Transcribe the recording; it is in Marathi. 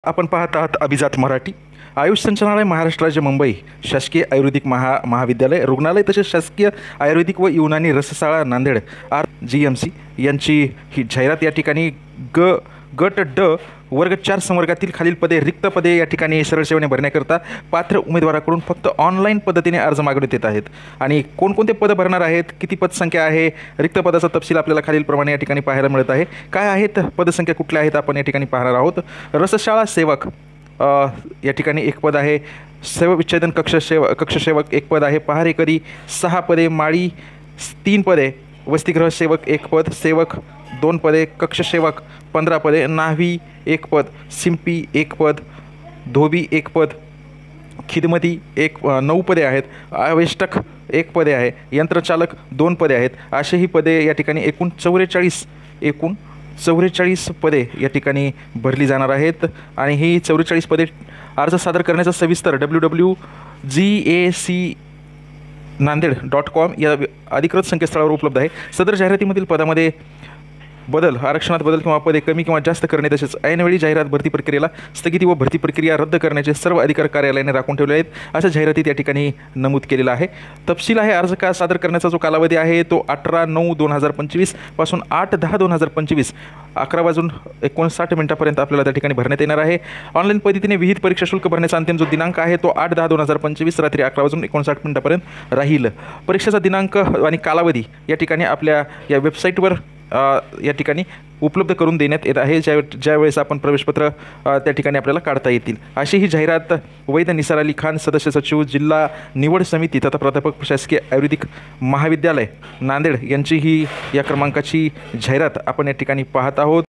आपण पाहत आहात अभिजात मराठी. आयुष संचालनालय महाराष्ट्र राज्य मुंबई शासकीय आयुर्वेदिक महाविद्यालय रुग्णालय तसेच शासकीय आयुर्वेदिक व युनानी रसशाळा नांदेड RGMC यांची ही जाहिरात या ठिकाणी गट ड वर्ग 4 संवर्गातील खालील पदे रिक्त पदे या ठिकाणी सरळ सेवेने भरण्याकरता पात्र उमेदवाराकडून फक्त ऑनलाईन पद्धतीने अर्ज मागवण्यात येत आहेत. आणि कोणकोणते पद भरणार आहेत, किती पदसंख्या आहे, रिक्त पदाचा तपशील आपल्याला खालीलप्रमाणे या ठिकाणी पाहायला मिळत आहे. काय आहेत पदसंख्या, कुठल्या आहेत आपण या ठिकाणी पाहणार आहोत. रसशाळा सेवक या ठिकाणी एक पद आहे. शवविच्छेदन कक्षसेवक एक पद आहे. पहारेकरी 6 पदे. माळी 3 पदे. वसतिगृह सेवक 1 पद. सेवक 2 पदे. कक्षसेवक 15 पदे. न्हावी 1 पद. शिंपी 1 पद. धोबी 1 पद. खिदमती 9 पदे आहेत. आवेष्टक 1 पदे आहे. यंत्रचालक 2 पदे आहेत. असे ही पदे या ठिकाणी एकूण 44 पदे या ठिकाणी भरली जाणार आहेत. आणि ही 44 पदे अर्ज सादर करण्याचा सविस्तर www.gac.nanded.com या अधिकृत संकेतस्थळावर उपलब्ध आहे. सदर जाहिरातीमधील पदामध्ये बदल, आरक्षणात बदल किंवा पदे कमी किंवा जास्त करणे तसेच ऐनवेळी जाहिरात भरती प्रक्रियेला स्थगिती व भरती प्रक्रिया रद्द करण्याचे सर्व अधिकार कार्यालयाने राखून ठेवले आहेत असं जाहिरातीत या ठिकाणी नमूद केलेलं आहे. तपशील आहे. अर्ज सादर करण्याचा जो कालावधी आहे तो 18/9/2025 पासून 8/10/2025 11:59 आपल्याला त्या ठिकाणी भरण्यात येणार आहे. ऑनलाईन पद्धतीने विहित परीक्षा शुल्क भरण्याचा अंतिम जो दिनांक आहे तो 8/10/2025 रात्री 11:59 राहील. परीक्षेचा दिनांक आणि कालावधी या ठिकाणी आपल्या या वेबसाईटवर या ठिकाणी उपलब्ध करून देण्यात येत आहे. ज्यावेळेस आपण प्रवेशपत्र त्या ठिकाणी आपल्याला काढता येतील. अशी ही जाहिरात वैद निसार अली खान, सदस्य सचिव जिल्हा निवड समिती तथा प्राध्यापक शासकीय आयुर्वेदिक महाविद्यालय नांदेड यांची ही या क्रमांकाची जाहिरात आपण या ठिकाणी पाहत आहोत.